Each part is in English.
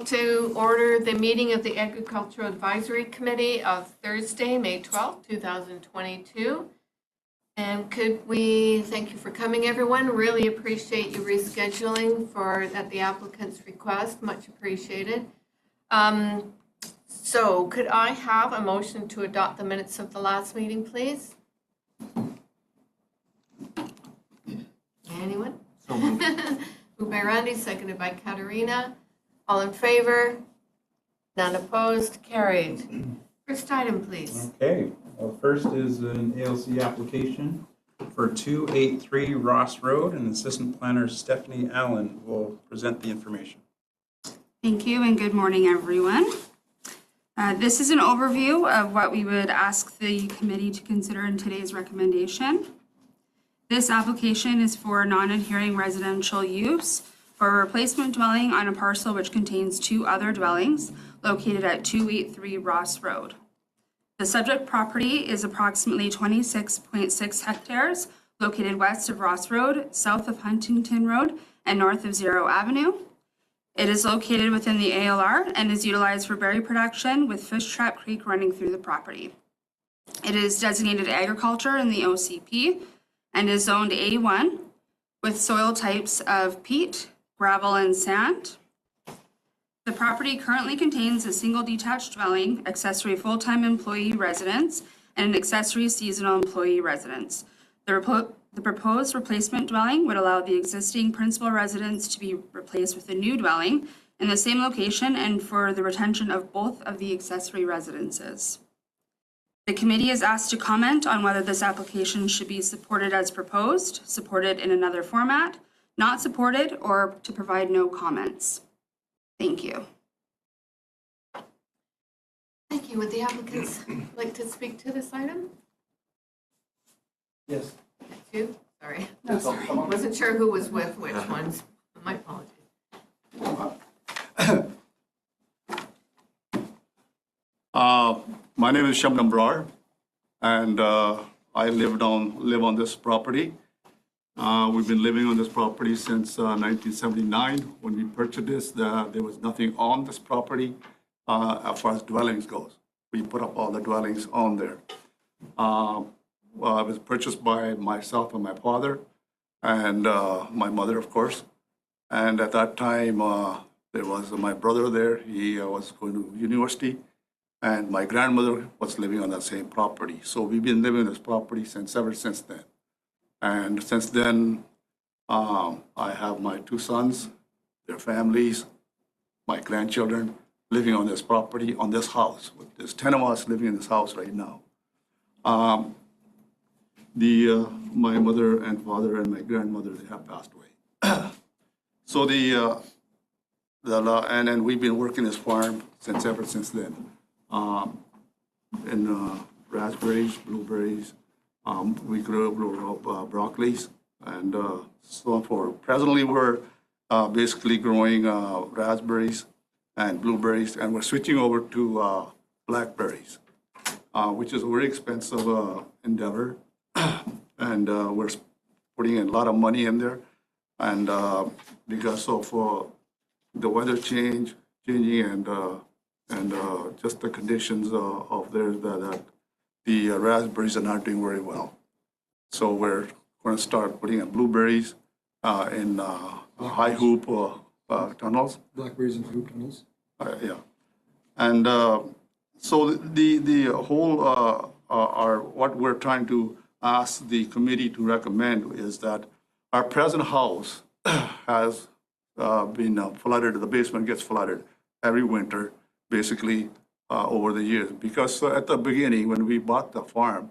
To order the meeting of the Agricultural Advisory Committee of Thursday, May 12th, 2022. And could we thank you for coming, everyone. Really appreciate you rescheduling at the applicant's request. Much appreciated. So could I have a motion to adopt the minutes of the last meeting, please? Anyone? So moved. Moved by Randy, seconded by Katarina. All in favor? None opposed? Carried. First item, please. Okay, well, first is an ALC application for 283 Ross Road, and Assistant Planner Stephanie Allen will present the information. Thank you and good morning, everyone. This is an overview of what we would ask the committee to consider in today's recommendation. This application is for non-adhering residential use for a replacement dwelling on a parcel which contains two other dwellings located at 283 Ross Road. The subject property is approximately 26.6 hectares located west of Ross Road, south of Huntington Road, and north of Zero Avenue. It is located within the ALR and is utilized for berry production with Fish Trap Creek running through the property. It is designated agriculture in the OCP and is zoned A1 with soil types of peat, gravel, and sand. The property currently contains a single detached dwelling, accessory full-time employee residence, and an accessory seasonal employee residence. The proposed replacement dwelling would allow the existing principal residence to be replaced with a new dwelling in the same location and for the retention of both of the accessory residences. The committee is asked to comment on whether this application should be supported as proposed, supported in another format, not supported, or to provide no comments. Thank you. Thank you. Would the applicants like to speak to this item? Yes. Two? Sorry. No, sorry. Wasn't sure who was with which ones. My apologies. My name is Shabnam Brar, and I live on this property. We've been living on this property since 1979. When we purchased this, there was nothing on this property as far as dwellings goes. We put up all the dwellings on there. It was purchased by myself and my father, and my mother, of course. And at that time, there was my brother there. He was going to university. And my grandmother was living on that same property. So we've been living on this property ever since then. And since then, I have my two sons, their families, my grandchildren living on this property, on this house. There's 10 of us living in this house right now. My mother and father and my grandmother, they have passed away. So and we've been working this farm ever since then. In raspberries, blueberries, we grow broccolis, and so on forth. Presently, we're basically growing raspberries and blueberries, and we're switching over to blackberries, which is a very expensive endeavor, and we're putting a lot of money in there, and because of the weather changing and just the conditions of there, that the raspberries are not doing very well. So we're going to start putting in blueberries in high hoop tunnels. Blackberries and hoop tunnels. Yeah. And so the whole, what we're trying to ask the committee to recommend is that our present house has been flooded, the basement gets flooded every winter, basically over the years. Because at the beginning, when we bought the farm,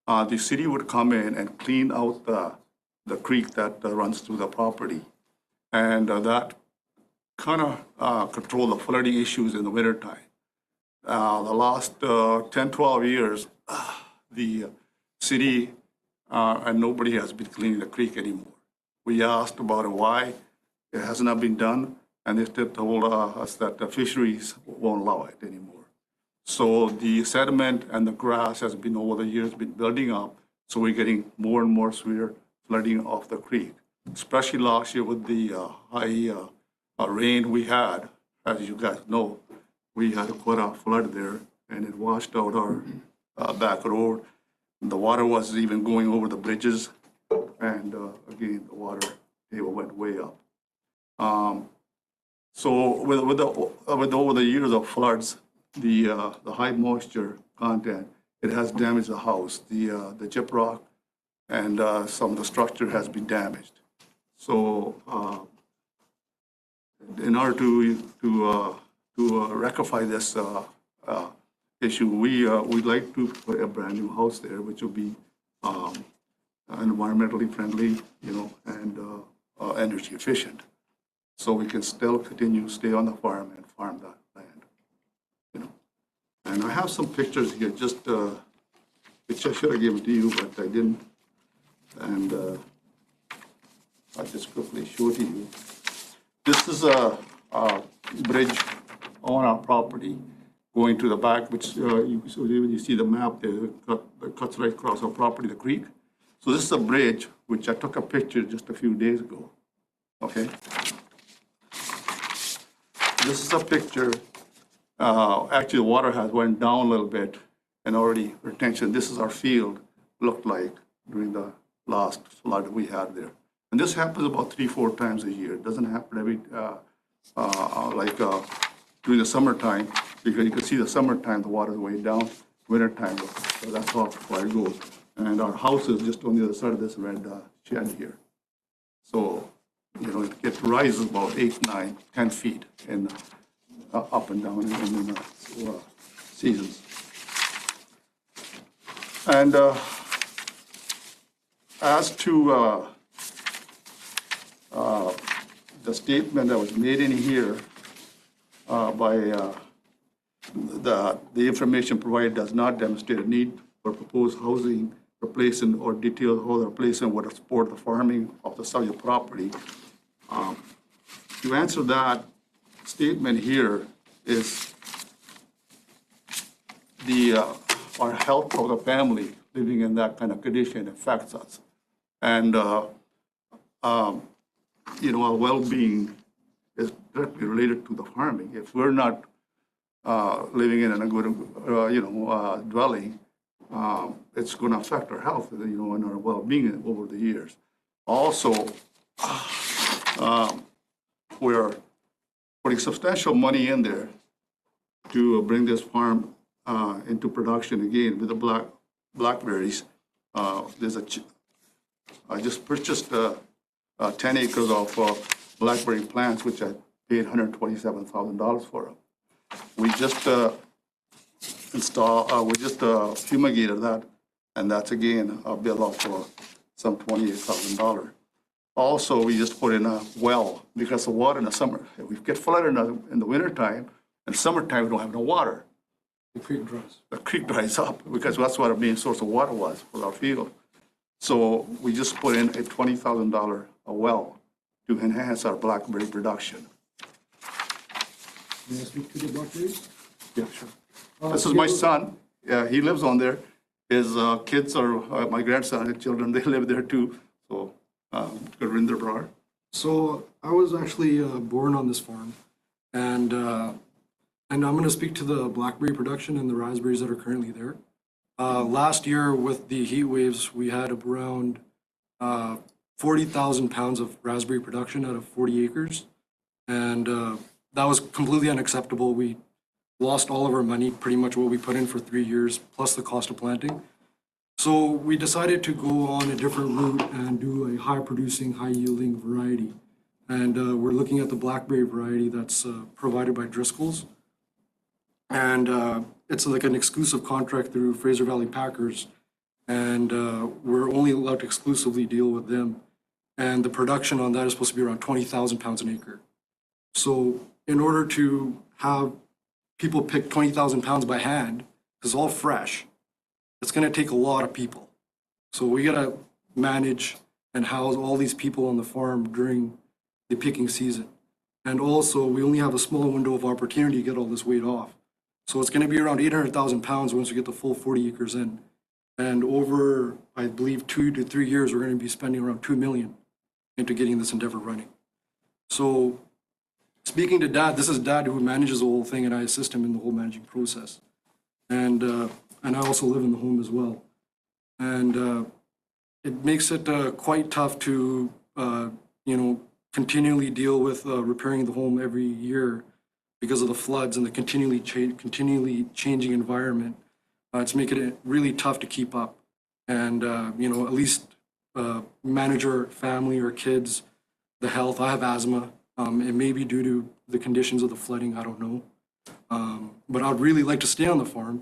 the city would come in and clean out the creek that runs through the property. And that kind of control the flooding issues in the wintertime. The last 10, 12 years, the city and nobody has been cleaning the creek anymore. We asked about why it has not been done, and they still told us that the fisheries won't allow it anymore. So the sediment and the grass has been over the years been building up, so we're getting more and more severe flooding of the creek, especially last year with the high rain we had. as you guys know, we had quite a flood there, and it washed out our back road. The water was even going over the bridges, and again, the water table went way up. So with over the years of floods, the high moisture content, it has damaged the house. The gyprock and some of the structure has been damaged. So in order to rectify this issue, we'd like to put a brand new house there, which will be environmentally friendly, and energy efficient. So we can still continue to stay on the farm and farm that land, And I have some pictures here, just which I should have given to you, but I didn't. And I'll just quickly show to you. This is a bridge on our property going to the back, which so you see the map there, it cuts right across our property, the creek. So this is a bridge, which I took a picture just a few days ago, okay? This is a picture. Actually, the water has went down a little bit and already retention. This is our field looked like during the last flood we had there. And this happens about 3-4 times a year. It doesn't happen every, during the summertime, because you can see the summertime, the water is way down, wintertime, so that's how far it goes. And our house is just on the other side of this red shed here. So, it rises about 8, 9, 10 feet in up and down in the seasons. And as to the statement that was made in here by the information provided does not demonstrate a need for proposed housing replacement or detailed housing replacement would support the farming of the subject property. To answer that statement here is our health of the family living in that kind of condition affects us. And, our well-being is directly related to the farming. If we're not living in a good, dwelling, it's going to affect our health, and our well-being over the years. Also, we're putting substantial money in there to bring this farm into production again with the blackberries. I just purchased 10 acres of blackberry plants, which I paid $127,000 for them. We just fumigated that, and that's again a bill of some $28,000. Also, we just put in a well because the water in the summer, if we get flooded in the wintertime, and summertime we don't have no water. The creek dries. The creek dries up because that's what our main source of water was for our field. So we just put in a $20,000 well to enhance our blackberry production. May I speak to the blackberries? Yeah, sure. This is my son. Yeah, he lives on there. His kids are my grandson and children. They live there too. So, Gurinder Brar. So I was actually born on this farm, and I'm going to speak to the blackberry production and the raspberries that are currently there. Last year with the heat waves, we had around 40,000 pounds of raspberry production out of 40 acres. And that was completely unacceptable. We lost all of our money, pretty much what we put in for 3 years, plus the cost of planting. So we decided to go on a different route and do a high producing, high yielding variety. And we're looking at the blackberry variety that's provided by Driscoll's. And it's like an exclusive contract through Fraser Valley Packers. And we're only allowed to exclusively deal with them. And the production on that is supposed to be around 20,000 pounds an acre. So in order to have people pick 20,000 pounds by hand, because it's all fresh, it's going to take a lot of people. So we got to manage and house all these people on the farm during the picking season. And also, we only have a small window of opportunity to get all this weight off. So it's going to be around 800,000 pounds once we get the full 40 acres in. And over, I believe, 2 to 3 years, we're going to be spending around $2 million into getting this endeavor running. So speaking to Dad, this is Dad who manages the whole thing, and I assist him in the whole managing process. And I also live in the home as well. And it makes it quite tough to, continually deal with repairing the home every year because of the floods and the continually changing environment. It's making it really tough to keep up. And, at least manage our family or kids, the health. I have asthma. It may be due to the conditions of the flooding, I don't know. But I'd really like to stay on the farm.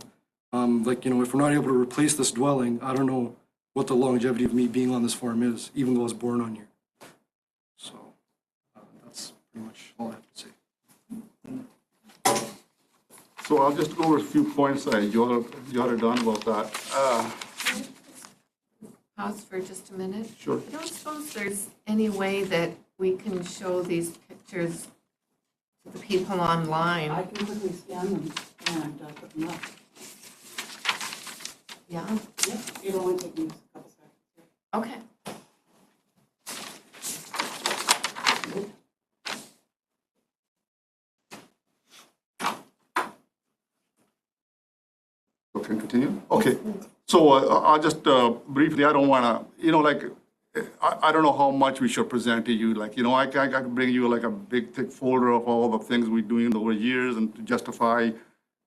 If we're not able to replace this dwelling, I don't know what the longevity of me being on this farm is, even though I was born on here. So that's pretty much all I have to say. So I'll just go over a few points that you are done about that. Pause for just a minute. Sure. I don't suppose there's any way that we can show these pictures to the people online. I can quickly scan them and put them up. Yeah, Yep, it'll only take me a couple seconds. okay. Okay, continue? Okay, so I'll just briefly, I don't want to, I don't know how much we should present to you, I can bring you like a big thick folder of all the things we're doing over years and to justify,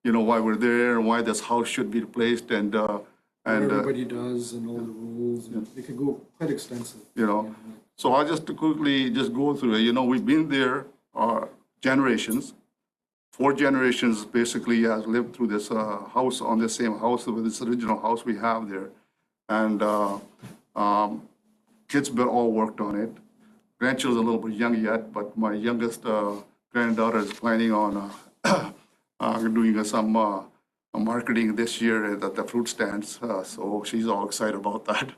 why we're there and why this house should be replaced and. What everybody does and all the rules, and it could go quite extensive. So I'll just quickly just go through it. We've been there generations. 4 generations basically has lived through this house, on the same house, with this original house we have there. And kids been all worked on it. Grandchildren a little bit young yet, but my youngest granddaughter is planning on doing some marketing this year at the fruit stands. So she's all excited about that.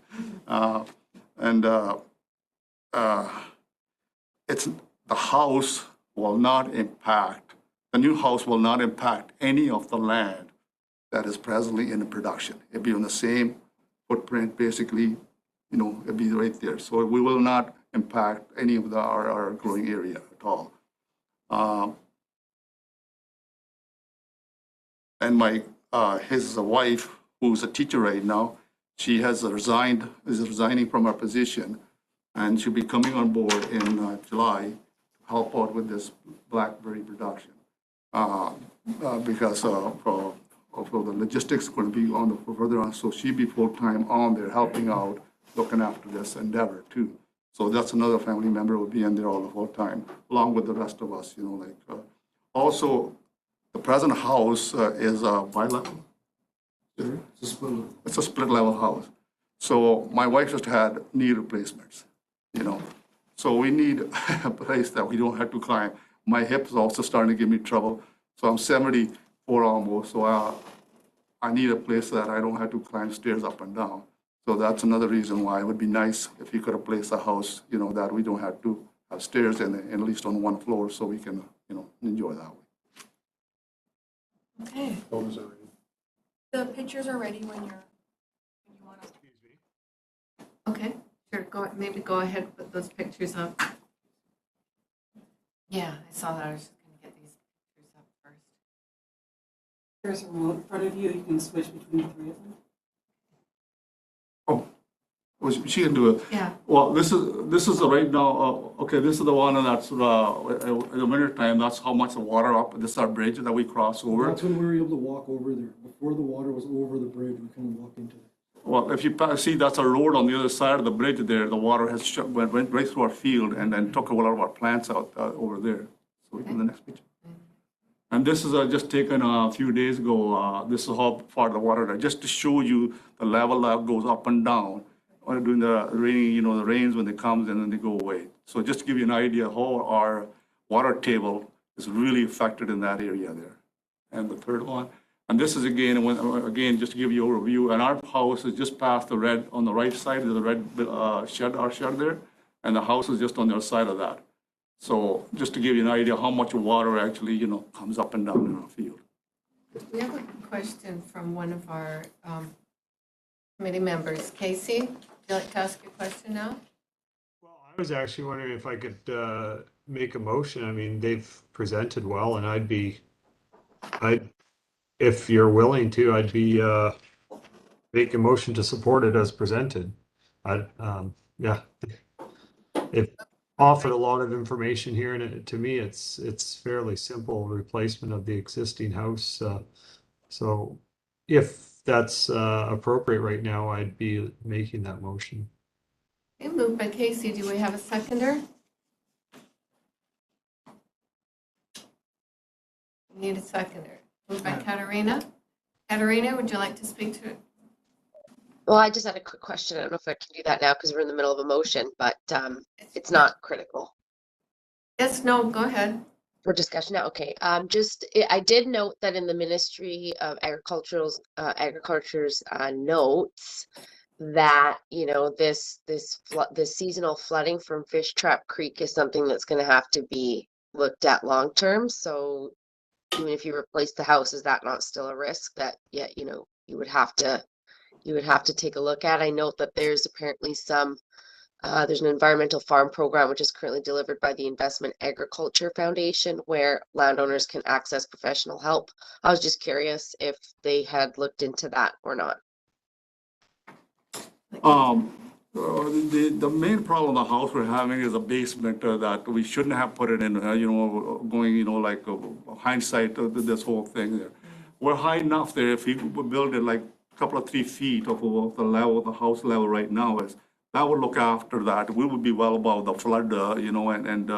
It's the house will not impact, the new house will not impact any of the land that is presently in production. It'd be on the same footprint, basically, it'd be right there. So we will not impact any of our growing area at all. And his wife, who's a teacher right now, she has is resigning from her position, and she'll be coming on board in July to help out with this blackberry production. Because of the logistics going to be on the further on, so she'll be full-time on there helping out, looking after this endeavor too. So that's another family member will be in there all the whole time, along with the rest of us, Also, the present house is bi-level. It's a split-level house. So my wife just had knee replacements, So we need a place that we don't have to climb. My hip is also starting to give me trouble. So I'm 74 almost, so I need a place that I don't have to climb stairs up and down. So that's another reason why it would be nice if you could replace a house, that we don't have to have stairs in at least on one floor, so we can, enjoy that way. Okay. The pictures are ready when you want us to. Okay, sure, maybe go ahead and put those pictures up. Yeah, I saw that, I was just gonna get these pictures up first. There's a remote in front of you, you can switch between the 3 of them. Oh, well, she can do it. Yeah. Well, this is right now, okay, this is the one that's, in the winter time, that's how much the water up, this is our bridge that we cross over. That's when we were able to walk over there. Before the water was over the bridge, we couldn't walk into it. Well, if you see, that's a road on the other side of the bridge there, the water has went right through our field and then took a lot of our plants out over there. So we can the next picture. And this is just taken a few days ago. This is how far the water, just to show you the level that goes up and down during the raining, the rains when they comes and then they go away. So just to give you an idea how our water table is really affected in that area there. And the third one, and this is again, just to give you an overview, and our house is just past the red, on the right side of the red shed, our shed there, and the house is just on the other side of that. So just to give you an idea how much water actually, comes up and down in our field. We have a question from one of our committee members. Casey, would you like to ask a question now? Well, I was actually wondering if I could make a motion. I mean, they've presented well, and if you're willing to, I'd be, make a motion to support it as presented. Yeah. It offered a lot of information here, and to me, it's fairly simple replacement of the existing house. So if that's appropriate right now, I'd be making that motion. Okay, moved by Casey. Do we have a seconder? We need a seconder. Moved by Katarina. Katarina, would you like to speak to it? Well, I just had a quick question. I don't know if I can do that now because we're in the middle of a motion, but it's not critical Yes, no, go ahead. for discussion now. Okay. I did note that in the Ministry of Agriculture's notes that, you know, this seasonal flooding from Fish Trap Creek is something that's going to have to be looked at long term. So even if you replace the house, is that not still a risk that, yeah, you know, you would have to take a look at? I note that there's apparently there's an environmental farm program which is currently delivered by the Investment Agriculture Foundation where landowners can access professional help. I was just curious if they had looked into that or not. The main problem the house we're having is a basement that we shouldn't have put it in, you know, going, you know, like hindsight of this whole thing there. We're high enough there. If we build it like a couple of 3 feet of the level, the house level right now is, that would look after that. We would be well above the flood, you know, and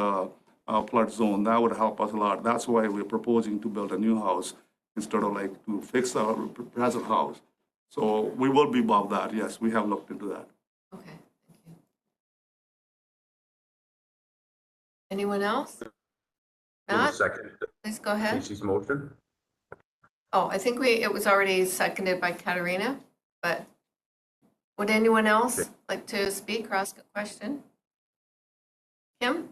flood zone. That would help us a lot. That's why we're proposing to build a new house instead of like to fix our present house. So we will be above that. Yes, we have looked into that. Okay, thank you. Anyone else? Matt, Second, please go ahead. Casey's motion. Oh, I think it was already seconded by Katarina, but would anyone else like to speak or ask a question? Kim?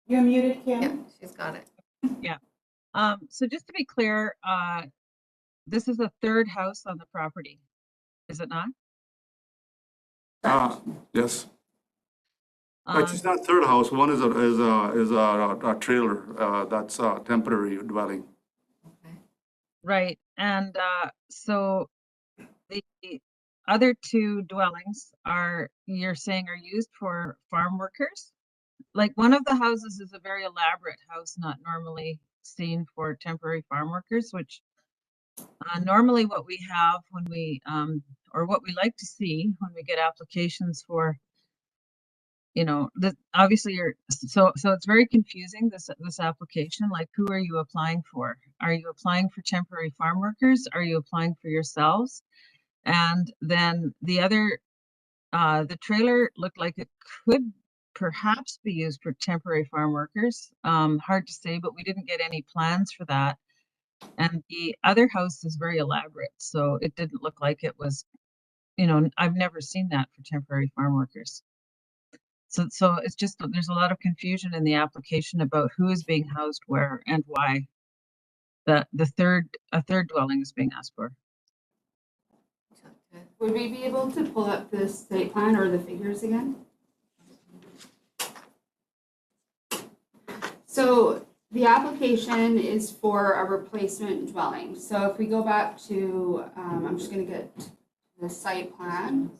You're muted, Kim. Yeah, she's got it. So just to be clear, this is the third house on the property, is it not? Yes. Actually, it's not third house. One is a trailer that's a temporary dwelling. Okay. Right, and so the other two dwellings you're saying are used for farm workers? Like one of the houses is a very elaborate house, not normally seen for temporary farm workers, which normally what we have when we, or what we like to see when we get applications for, you know, obviously so it's very confusing, this application. Like, who are you applying for? Are you applying for temporary farm workers? Are you applying for yourselves? And then the other, the trailer looked like it could perhaps be used for temporary farm workers. Hard to say, but we didn't get any plans for that. And the other house is very elaborate, so it didn't look like it was, you know, I've never seen that for temporary farm workers. So it's just, there's a lot of confusion in the application about who is being housed where and why a third dwelling is being asked for. Would we be able to pull up the site plan or the figures again? So the application is for a replacement dwelling. So if we go back to, I'm just going to get the site plan.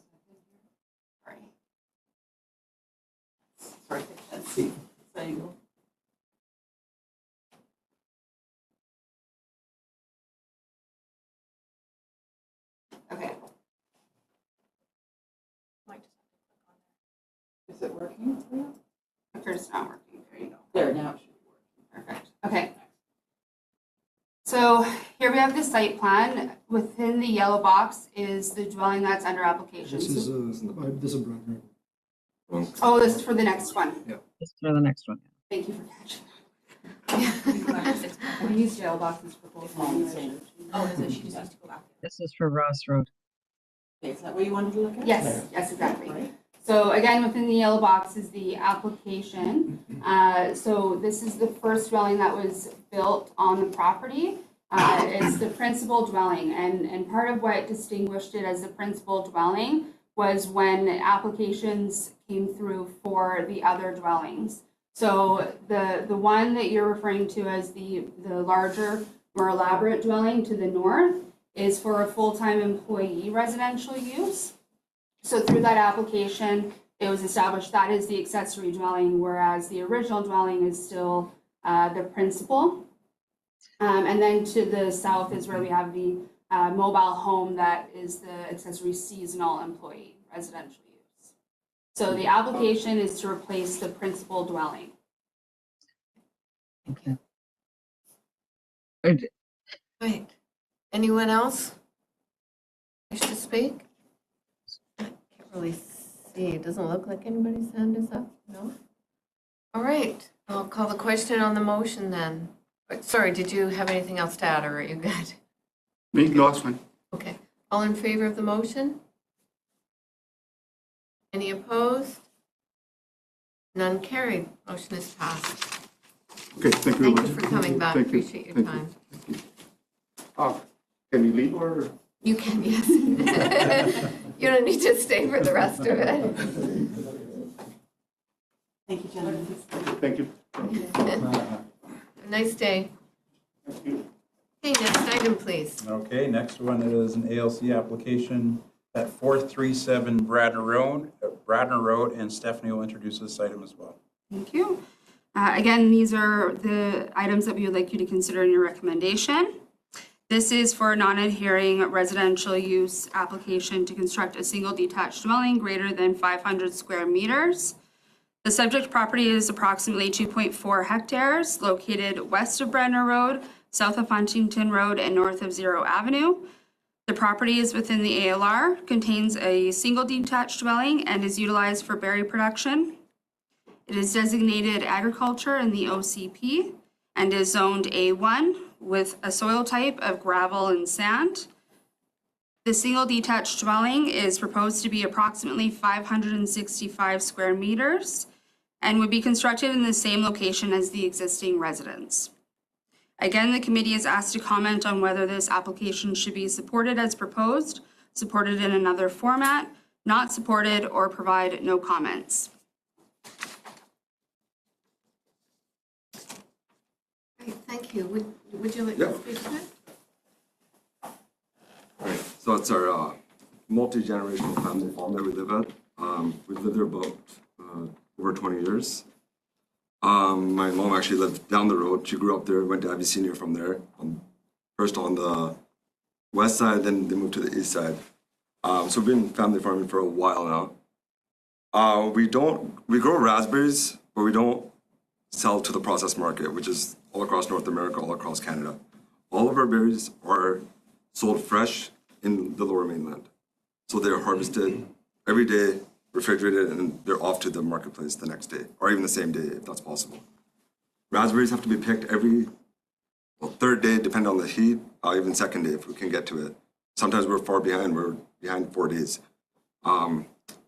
Sorry, let's see. There you go. Okay. Is it working for you? If it's not working, there you go. There, now it should be working. Perfect. Okay. So here we have the site plan. Within the yellow box is the dwelling that's under application. This is Brandon. Oh, this is for the next one. Just for the next one. Thank you for catching. We use yellow boxes for both. Oh, is it? She just needs to go back. This is for Ross Road. Okay, is that what you wanted to look at? Yes, yes, exactly. Right. So again, within the yellow box is the application. So this is the first dwelling that was built on the property. It's the principal dwelling, and part of what distinguished it as the principal dwelling was when applications came through for the other dwellings. So the one that you're referring to as the larger, more elaborate dwelling to the north is for a full-time employee residential use. So through that application, it was established that is the accessory dwelling, whereas the original dwelling is still the principal. And then to the south is where we have the mobile home that is the accessory seasonal employee residential use. So the application is to replace the principal dwelling. Okay. Right. Anyone else wish to speak? I can't really see. It doesn't look like anybody's hand is up. No? All right. I'll call the question on the motion then. But sorry, did you have anything else to add or are you good? Me, no, that's fine. Okay. All in favor of the motion? Any opposed? None carried. Motion is passed. Okay, thank you very Thank much. you for coming back. Thank you. Appreciate your Thank you. time. Can you leave or? You can, yes. You don't need to stay for the rest of it. Thank you, gentlemen. Thank you. Nice day. Thank you. Okay, next item, please. Okay, next one is an ALC application at 437 Bradner Road, and Stephanie will introduce this item as well. Thank you. Again, these are the items that we would like you to consider in your recommendation. This is for a non-adhering residential use application to construct a single detached dwelling greater than 500 square meters. The subject property is approximately 2.4 hectares, located west of Bradner Road, south of Huntington Road, and north of Zero Avenue. The property is within the ALR, contains a single detached dwelling, and is utilized for berry production. It is designated agriculture in the OCP and is zoned A1 with a soil type of gravel and sand. The single detached dwelling is proposed to be approximately 565 square meters and would be constructed in the same location as the existing residence. Again, the committee is asked to comment on whether this application should be supported as proposed, supported in another format, not supported, or provide no comments. Great, thank you. Would you like Yeah. to speak to it? Right, so it's our multi-generational family farm that we live at. We've lived there about over 20 years. My mom actually lived down the road. She grew up there, went to Ivy Senior from there. First on the west side, then they moved to the east side. So we've been family farming for a while now. We grow raspberries, but we don't sell to the processed market, which is all across North America, all across Canada. All of our berries are sold fresh in the Lower Mainland. So they're harvested every day, refrigerated, and they're off to the marketplace the next day, or even the same day if that's possible. Raspberries have to be picked every third day, depending on the heat, even second day if we can get to it. Sometimes we're far behind, we're behind 4 days.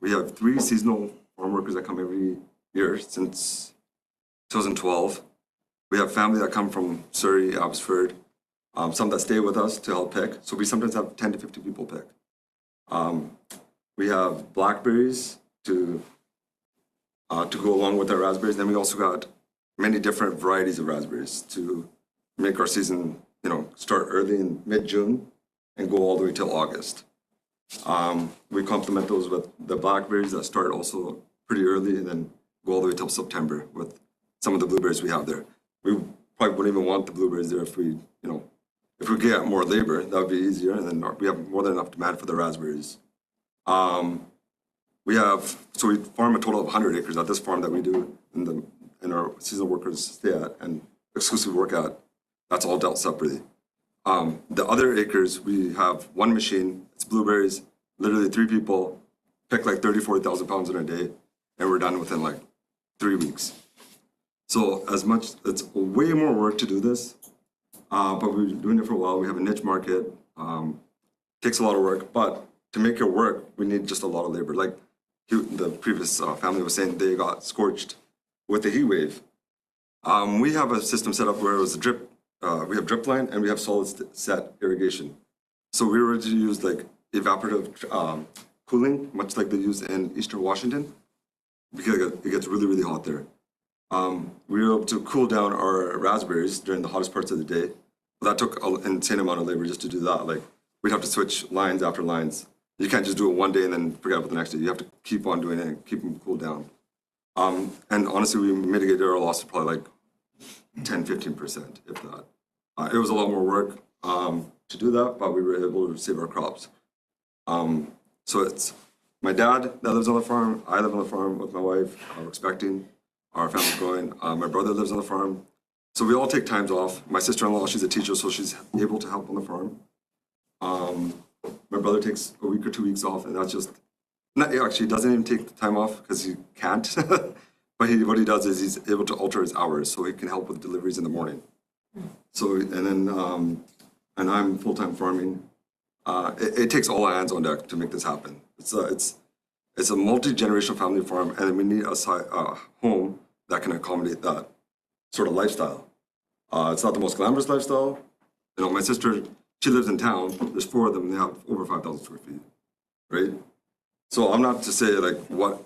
We have 3 seasonal farm workers that come every year since 2012. We have family that come from Surrey, Abbotsford, some that stay with us to help pick. So we sometimes have 10 to 50 people pick. We have blackberries to go along with our raspberries. Then we also got many different varieties of raspberries to make our season, start early in mid-June and go all the way till August. We complement those with the blackberries that start also pretty early and then go all the way till September with some of the blueberries we have there. We probably wouldn't even want the blueberries there if we get more labor, that would be easier, and then we have more than enough demand for the raspberries. We farm a total of 100 acres at this farm that we do and our seasonal workers stay at and exclusively work at. That's all dealt separately. The other acres, we have one machine, it's blueberries, literally 3 people, pick like 40,000 pounds in a day, and we're done within like 3 weeks. So it's way more work to do this, but we've been doing it for a while. We have a niche market, takes a lot of work, but to make it work, we need just a lot of labor. Like the previous family was saying, they got scorched with the heat wave. We have a system set up where it was a drip. We have drip line and we have solid set irrigation. So we were to use like evaporative cooling, much like they use in Eastern Washington. because it gets really, really hot there. We were able to cool down our raspberries during the hottest parts of the day. But that took an insane amount of labor just to do that. Like, we'd have to switch lines after lines. You can't just do it one day and then forget about the next day. You have to keep on doing it and keep them cool down. And honestly, we mitigated our loss to probably like 10-15%, if that. It was a lot more work to do that, but we were able to save our crops. So it's my dad that lives on the farm. I live on the farm with my wife. We're expecting. Our family's growing. My brother lives on the farm. So we all take times off. My sister-in-law, she's a teacher, so she's able to help on the farm. My brother takes a week or 2 weeks off, and that's just, actually, he doesn't even take the time off because he can't. But what he does is he's able to alter his hours so he can help with deliveries in the morning. So, and I'm full-time farming. It takes all hands on deck to make this happen. It's a multi-generational family farm, and we need a home that can accommodate that sort of lifestyle. It's not the most glamorous lifestyle. You know, my sister, she lives in town. There's 4 of them. They have over 5,000 square feet, right? So I'm not to say like what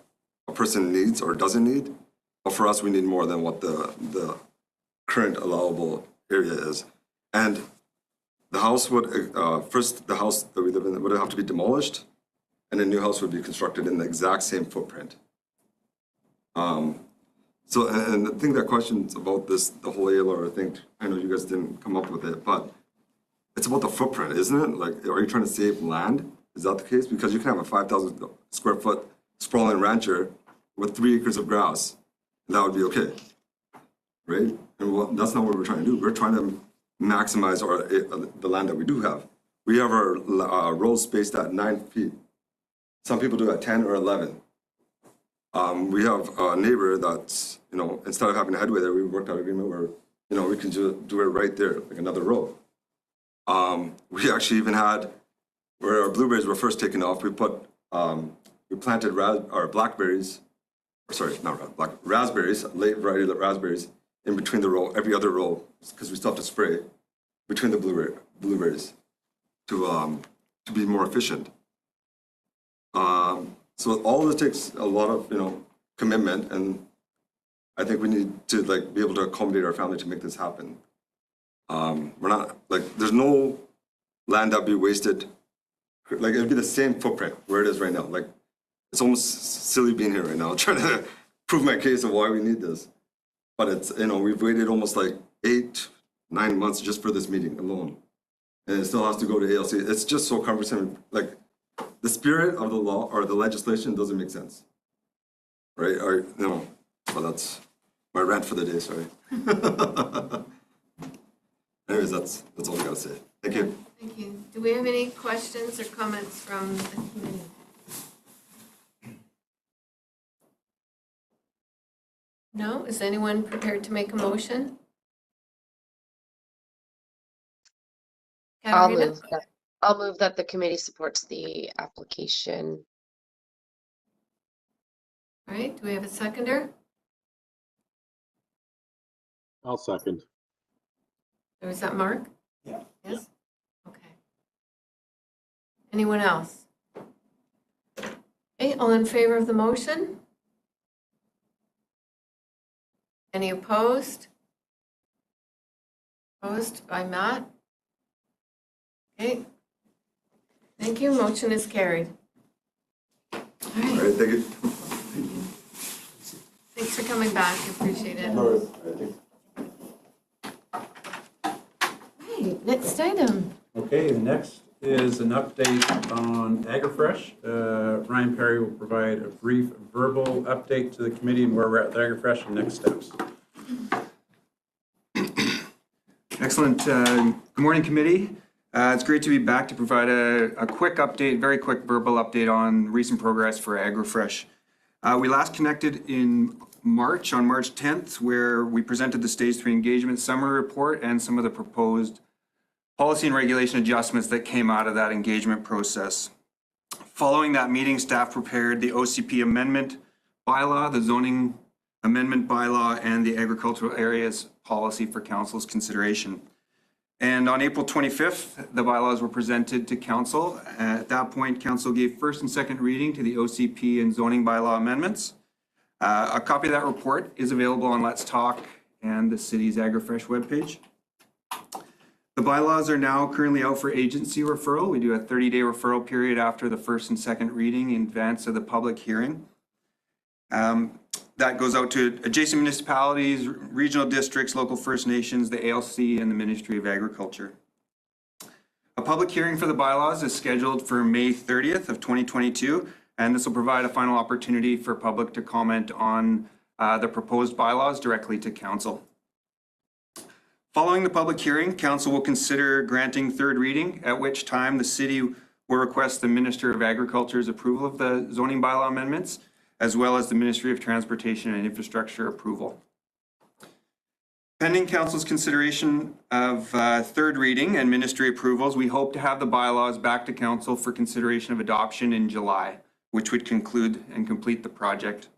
a person needs or doesn't need, but for us, we need more than what the current allowable area is. And the house would, the house that we live in would have to be demolished, and a new house would be constructed in the exact same footprint. So, and the thing that questions about this, the whole ALR thing, I know you guys didn't come up with it, but it's about the footprint, isn't it? Like, are you trying to save land? Is that the case? Because you can have a 5,000 square foot sprawling rancher with 3 acres of grass, and that would be okay, right? And that's not what we're trying to do. We're trying to maximize the land that we do have. We have our rows spaced at 9 feet. Some people do at 10 or 11. We have a neighbor that's, you know, instead of having a headway there, we worked out an agreement where, you know, we can do it right there, like another row. We actually even had, where our blueberries were first taken off, we planted raspberries, late variety raspberries in between the row, every other row, because we still have to spray between the blueberries to be more efficient. So all of this takes a lot of, you know, commitment, and I think we need to like be able to accommodate our family to make this happen. We're not like, there's no land that'd be wasted. Like, it'd be the same footprint where it is right now. Like, it's almost silly being here right now, trying to prove my case of why we need this. But it's, you know, we've waited almost like 8-9 months just for this meeting alone, and it still has to go to ALC. It's just so cumbersome. Like, the spirit of the law or the legislation doesn't make sense, right? Or, you know, well, that's my rant for the day, sorry. Anyways, that's all I gotta say. Thank you. Thank you. Do we have any questions or comments from the committee? No? Is anyone prepared to make a motion? Katarina? I'll move that the committee supports the application. All right, do we have a seconder? I'll second. Or is that Mark? Yeah. Yes? Okay. Anyone else? Okay, all in favor of the motion? Any opposed? Opposed by Matt? Okay. Thank you, motion is carried. All All right, right, thank you. thanks for coming back, I appreciate it. Right, next item. Okay, the next is an update on AgriFresh. Ryan Perry will provide a brief verbal update to the committee and where we're at with AgriFresh and next steps. Excellent. Good morning, committee. It's great to be back to provide a quick update, very quick verbal update on recent progress for AgriFresh. We last connected in March, on March 10th, where we presented the Stage 3 Engagement Summary Report and some of the proposed policy and regulation adjustments that came out of that engagement process. Following that meeting, staff prepared the OCP amendment bylaw, the zoning amendment bylaw, and the agricultural areas policy for council's consideration. And on April 25th, the bylaws were presented to council. At that point, council gave first and second reading to the OCP and zoning bylaw amendments. A copy of that report is available on Let's Talk and the city's AgriFresh webpage. The bylaws are now currently out for agency referral. We do a 30-day referral period after the first and second reading in advance of the public hearing. That goes out to adjacent municipalities, regional districts, local First Nations, the ALC, and the Ministry of Agriculture. A public hearing for the bylaws is scheduled for May 30th of 2022, and this will provide a final opportunity for public to comment on the proposed bylaws directly to council. Following the public hearing, council will consider granting third reading, at which time the city will request the Minister of Agriculture's approval of the zoning bylaw amendments, as well as the Ministry of Transportation and Infrastructure approval. Pending council's consideration of third reading and ministry approvals, we hope to have the bylaws back to council for consideration of adoption in July, which would conclude and complete the project.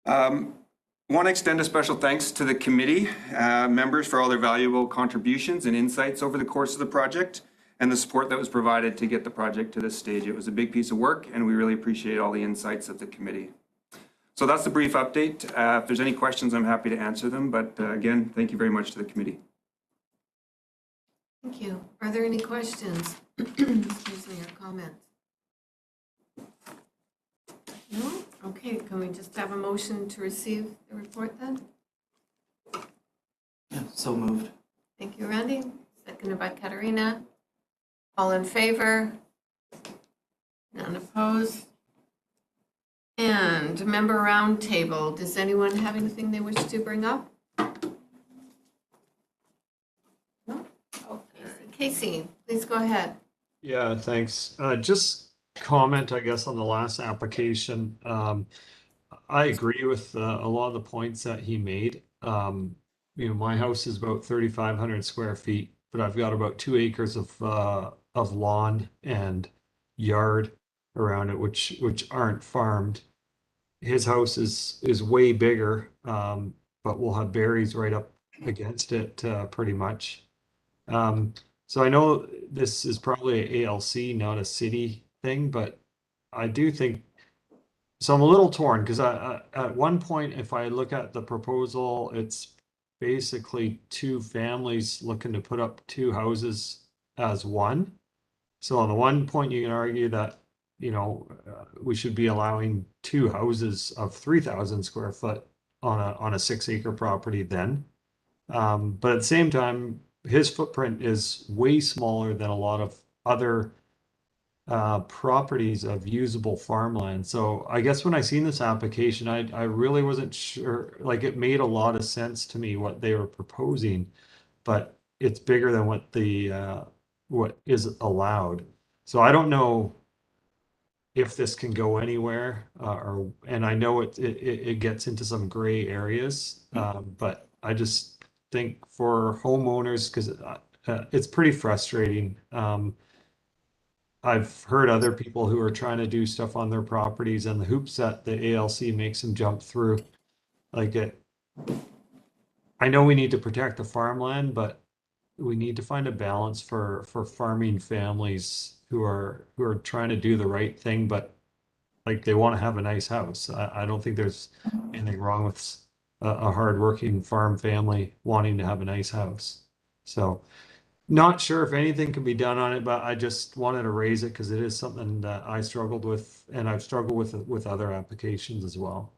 Want to extend a special thanks to the committee members for all their valuable contributions and insights over the course of the project and the support that was provided to get the project to this stage. It was a big piece of work, and we really appreciate all the insights of the committee. So that's the brief update. If there's any questions, I'm happy to answer them. But again, thank you very much to the committee. Thank you. Are there any questions? Excuse me, or comments? No? Okay, can we just have a motion to receive the report then? Yeah, so moved. Thank you, Randy. Seconded by Katarina. All in favor? None opposed? And member roundtable, does anyone have anything they wish to bring up? No? Okay, Casey, please go ahead. Yeah, thanks. Just comment, I guess, on the last application. I agree with a lot of the points that he made. My house is about 3,500 square feet, but I've got about 2 acres of lawn and yard around it, which aren't farmed. His house is way bigger, but we'll have berries right up against it, pretty much. So I know this is probably a ALC, not a city thing, but I do think, so I'm a little torn because at one point, if I look at the proposal, it's basically two families looking to put up two houses as one. So on the one point, you can argue that, we should be allowing two houses of 3,000 square foot on a 6 acre property then. But at the same time, his footprint is way smaller than a lot of other properties of usable farmland. So I guess when I seen this application, I really wasn't sure, like it made a lot of sense to me what they were proposing, but it's bigger than what is allowed. So I don't know if this can go anywhere, and I know it gets into some gray areas, but I just think for homeowners, because it's pretty frustrating. I've heard other people who are trying to do stuff on their properties and the hoops that the ALC makes them jump through. I know we need to protect the farmland, but we need to find a balance for farming families who are trying to do the right thing, but like they want to have a nice house. I don't think there's anything wrong with a hardworking farm family wanting to have a nice house. So not sure if anything can be done on it, but I just wanted to raise it because it is something that I struggled with, and I've struggled with other applications as well.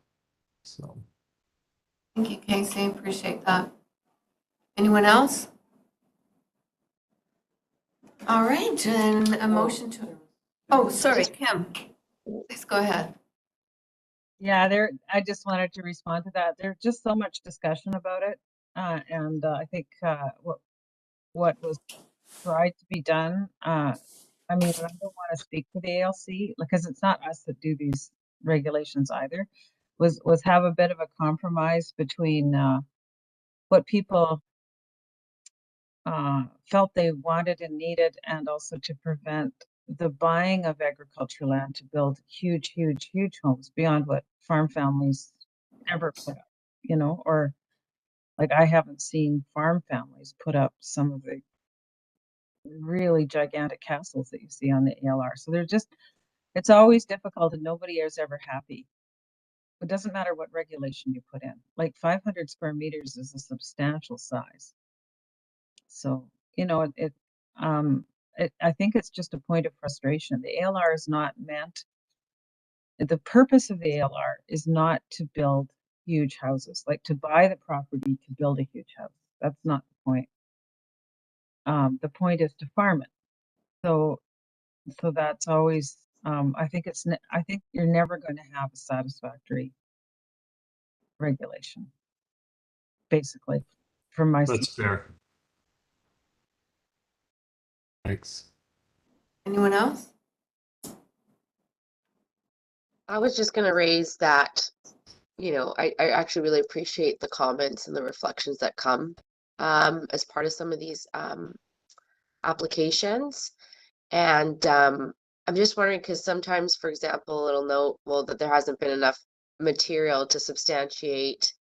So Thank you, Casey. Appreciate that. Anyone else? All right, and a motion to, oh, sorry, Kim, please go ahead. Yeah, I just wanted to respond to that. There's just so much discussion about it. And I think what was tried to be done, I mean, I don't want to speak for the ALC because it's not us that do these regulations either, was have a bit of a compromise between what people felt they wanted and needed, and also to prevent the buying of agricultural land to build huge, huge, huge homes beyond what farm families ever put up, or like I haven't seen farm families put up some of the really gigantic castles that you see on the ALR. So it's always difficult and nobody is ever happy. it doesn't matter what regulation you put in. Like 500 square meters is a substantial size. So, you know, I think it's just a point of frustration. The ALR is not meant, the purpose of the ALR is not to build huge houses, like to buy the property to build a huge house. That's not the point. The point is to farm it. So that's always, I think I think you're never going to have a satisfactory regulation, basically, from my. That's fair. Thanks. Anyone else? I was just going to raise that, you know, I actually really appreciate the comments and the reflections that come as part of some of these applications. And I'm just wondering, because sometimes, for example, it'll note, well, that there hasn't been enough material to substantiate,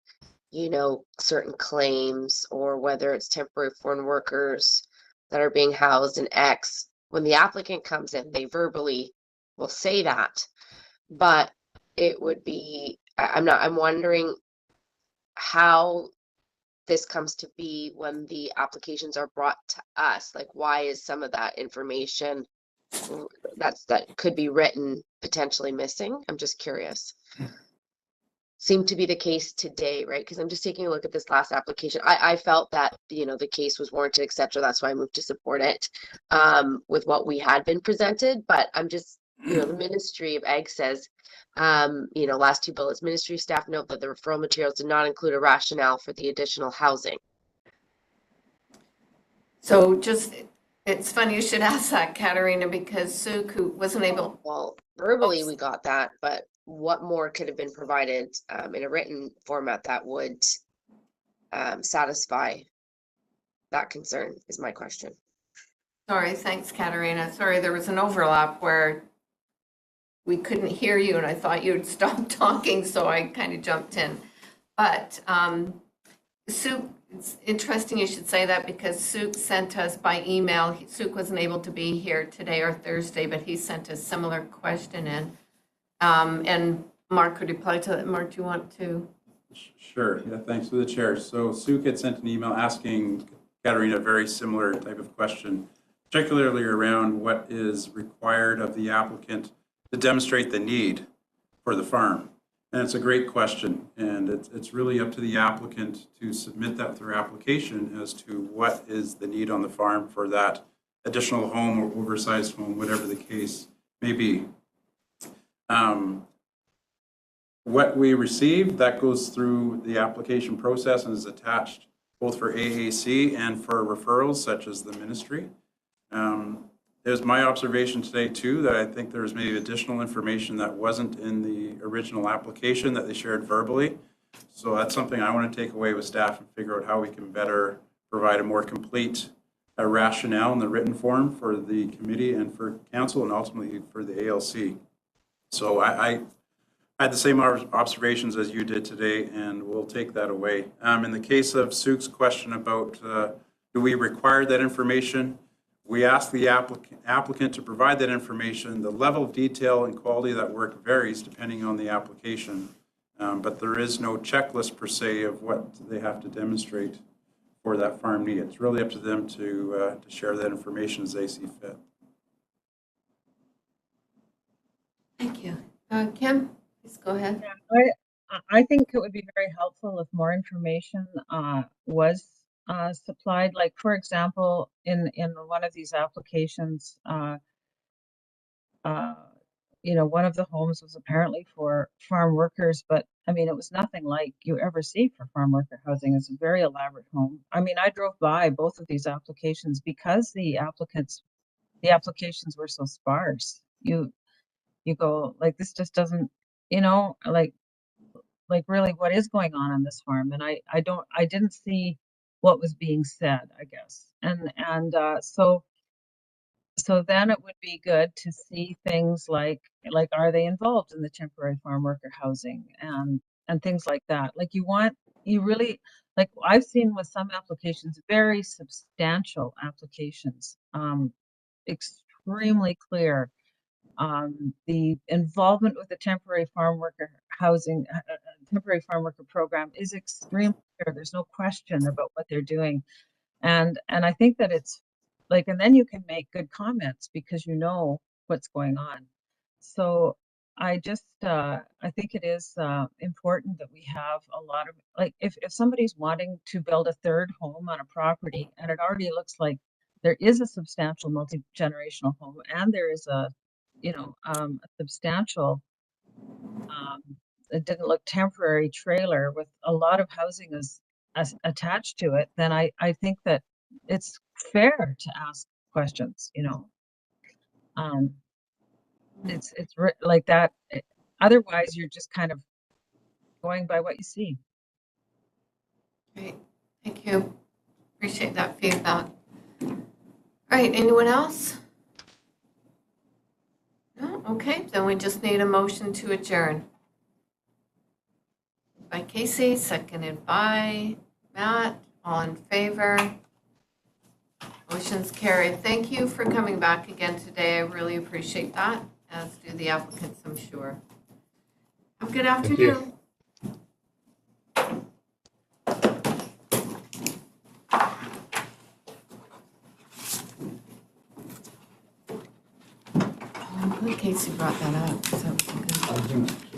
you know, certain claims, or whether it's temporary foreign workers that are being housed in X. When the applicant comes in, they verbally will say that, but it would be, I'm wondering how this comes to be when the applications are brought to us. Like, why is some of that information that could be written potentially missing? I'm just curious. Seemed to be the case today, right? Because I'm just taking a look at this last application. I felt that, you know, the case was warranted, etc. That's why I moved to support it with what we had been presented. But I'm just, you know, the Ministry of Ag says, you know, last two bullets, Ministry staff note that the referral materials did not include a rationale for the additional housing. So just, it's funny you should ask that, Katarina, because Sue, who wasn't able. Well, verbally we got that, but what more could have been provided in a written format that would satisfy that concern is my question. Sorry, thanks, Katarina. Sorry, there was an overlap where we couldn't hear you and I thought you'd stopped talking, so I kind of jumped in. But Sue, it's interesting you should say that, because Sue sent us by email. Sue wasn't able to be here today or Thursday, but he sent a similar question in. And Mark could reply to that. Mark, do you want to? Sure, yeah, thanks for the chair. So Sue had sent an email asking Katarina a very similar type of question, particularly around what is required of the applicant to demonstrate the need for the farm. And it's a great question, and it's really up to the applicant to submit that through application as to what is the need on the farm for that additional home or oversized home, whatever the case may be. What we receive, that goes through the application process and is attached both for AAC and for referrals such as the ministry. It was my observation today too that I think there was maybe additional information that wasn't in the original application that they shared verbally. So that's something I want to take away with staff and figure out how we can better provide a more complete rationale in the written form for the committee and for council and ultimately for the ALC. So I had the same observations as you did today, and we'll take that away. In the case of Sue's question about do we require that information, we ask the applicant to provide that information. The level of detail and quality of that work varies depending on the application, but there is no checklist per se of what they have to demonstrate for that farm need. It's really up to them to share that information as they see fit. Thank you. Kim, please go ahead. I think it would be very helpful if more information was supplied. Like, for example, in one of these applications, you know, one of the homes was apparently for farm workers, but I mean, it was nothing like you ever see for farm worker housing. It's a very elaborate home. I mean, I drove by both of these applications because the applications were so sparse. You go like, this just doesn't, you know, like really what is going on this farm? And I didn't see what was being said, I guess. And so then it would be good to see things like are they involved in the temporary farm worker housing and things like that. Like you really, like I've seen with some applications, very substantial applications, extremely clear The involvement with the temporary farm worker housing, temporary farm worker program is extremely clear. There's no question about what they're doing. And I think that it's like, and then you can make good comments because you know what's going on. So I just, I think it is important that we have a lot of, like, if somebody's wanting to build a third home on a property and it already looks like there is a substantial multi-generational home and there is a, you know, a substantial, it didn't look temporary trailer with a lot of housing as attached to it, then I think that it's fair to ask questions, you know. It's like that. Otherwise, you're just kind of going by what you see. Great, thank you. Appreciate that feedback. All right, anyone else? No, okay, then we just need a motion to adjourn. By Casey, seconded by Matt, all in favor. Motion's carried. Thank you for coming back again today. I really appreciate that, as do the applicants, I'm sure. Have a good afternoon. I'm glad Casey brought that up, 'cause that was a good.